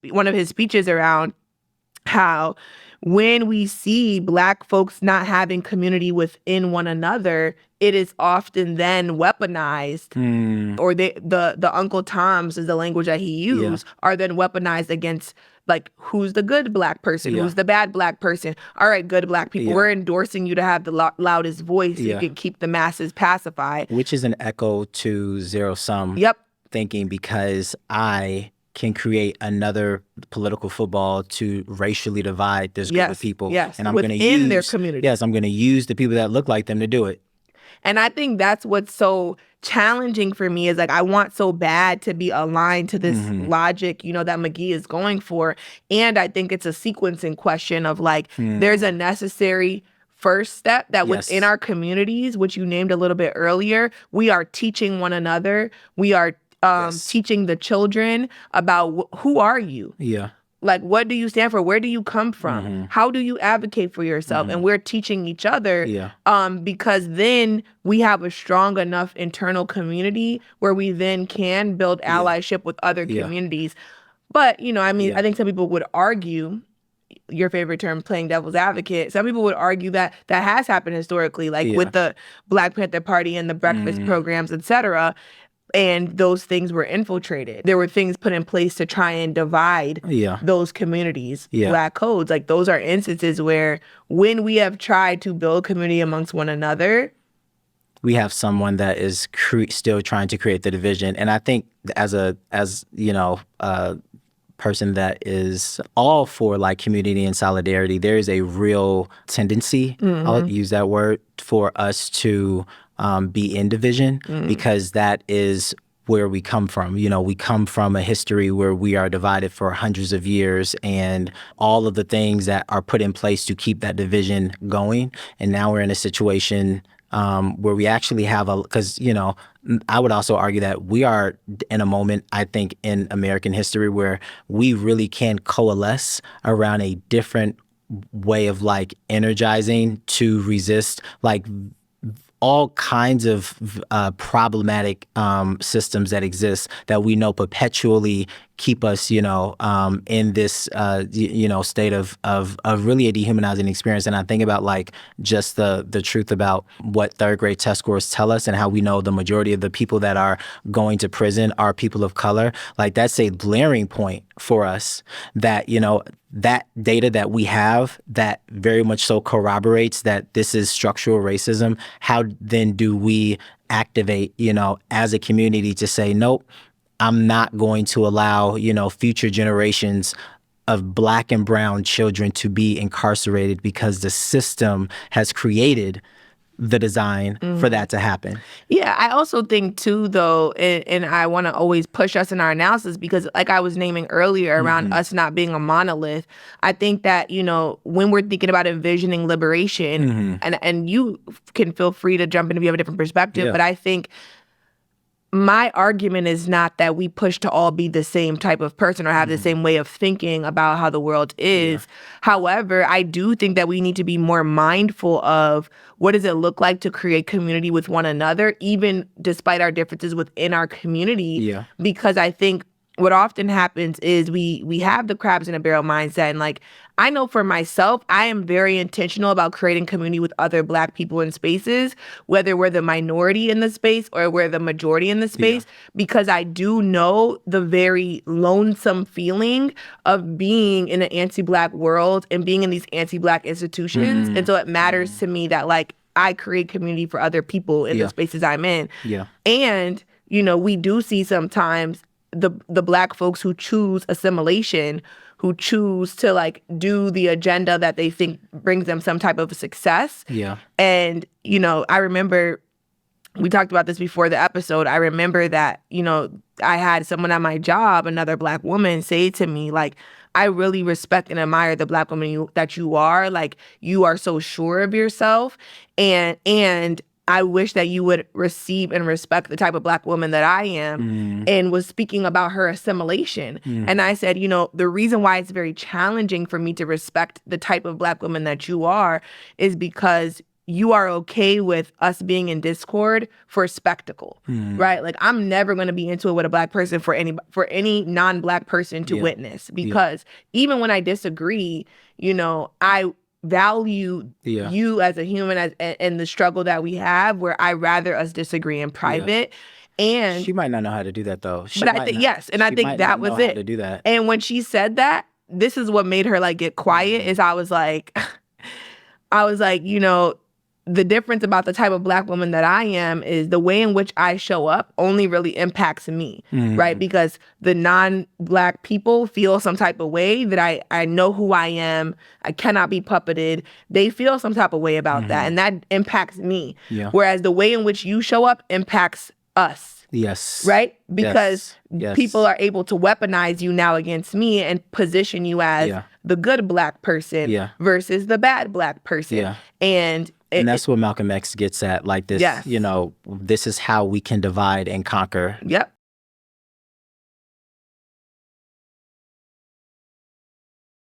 one of his speeches around how when we see Black folks not having community within one another, it is often then weaponized, or the Uncle Toms is the language that he used, are then weaponized against, like, who's the good Black person, who's the bad Black person. All right, good Black people, we're endorsing you to have the loudest voice so you can keep the masses pacified. Which is an echo to zero-sum thinking, because I can create another political football to racially divide this group of people. Yes, and I'm within going to use their community. Yes, I'm going to use the people that look like them to do it. And I think that's what's so challenging for me, is like, I want so bad to be aligned to this logic, you know, that McGhee is going for. And I think it's a sequencing question of like, there's a necessary first step that within our communities, which you named a little bit earlier, we are teaching one another. We are teaching the children about who are you? Like, what do you stand for? Where do you come from? How do you advocate for yourself? And we're teaching each other because then we have a strong enough internal community where we then can build allyship with other communities. But, you know, I mean, I think some people would argue, your favorite term, playing devil's advocate, some people would argue that that has happened historically, like with the Black Panther Party and the breakfast programs, et cetera. And those things were infiltrated. There were things put in place to try and divide those communities, Black codes. Like, those are instances where when we have tried to build community amongst one another, we have someone that is still trying to create the division. And I think as you know, person that is all for like community and solidarity, there is a real tendency, I'll use that word, for us to be in division, because that is where we come from. You know, we come from a history where we are divided for hundreds of years, and all of the things that are put in place to keep that division going. And now we're in a situation where we actually have because, you know, I would also argue that we are in a moment, I think, in American history where we really can coalesce around a different way of like energizing to resist like all kinds of problematic systems that exist that we know perpetually keep us, you know, in this, you know, state of really a dehumanizing experience. And I think about like just the truth about what third grade test scores tell us and how we know the majority of the people that are going to prison are people of color. Like, that's a glaring point for us that, you know, that data that we have that very much so corroborates that this is structural racism. How then do we activate, you know, as a community to say, nope, I'm not going to allow, you know, future generations of Black and brown children to be incarcerated because the system has created the design for that to happen. Yeah, I also think too, though, and I want to always push us in our analysis, because like I was naming earlier around us not being a monolith, I think that, you know, when we're thinking about envisioning liberation, and you can feel free to jump in if you have a different perspective, but I think my argument is not that we push to all be the same type of person or have the same way of thinking about how the world is. However, I do think that we need to be more mindful of what does it look like to create community with one another, even despite our differences within our community. Because I think what often happens is we have the crabs in a barrel mindset. And like, I know for myself, I am very intentional about creating community with other Black people in spaces, whether we're the minority in the space or we're the majority in the space, because I do know the very lonesome feeling of being in an anti-Black world and being in these anti-Black institutions. And so it matters to me that like I create community for other people in the spaces I'm in. And, you know, we do see sometimes the Black folks who choose assimilation, who choose to like do the agenda that they think brings them some type of success. And, you know, I remember, we talked about this before the episode, I remember that, you know, I had someone at my job, another Black woman, say to me, like, I really respect and admire the Black woman that you are. Like, you are so sure of yourself. And I wish that you would receive and respect the type of Black woman that I am, and was speaking about her assimilation. And I said, you know, the reason why it's very challenging for me to respect the type of Black woman that you are is because you are okay with us being in discord for spectacle, right? Like, I'm never going to be into it with a Black person for any non-Black person to witness, because even when I disagree, you know, I value you as a human and the struggle that we have, where I rather us disagree in private. And she might not know how to do that though. But I think and I think that was it. To do that. And when she said that, this is what made her like get quiet. Is I was like, you know, the difference about the type of Black woman that I am is the way in which I show up only really impacts me, right? Because the non-Black people feel some type of way that I know who I am. I cannot be puppeted. They feel some type of way about that, and that impacts me. Yeah. Whereas the way in which you show up impacts us. Yes. Right? Because people are able to weaponize you now against me and position you as the good Black person versus the bad Black person. Yeah. And that's what Malcolm X gets at, like this, you know, this is how we can divide and conquer. Yep.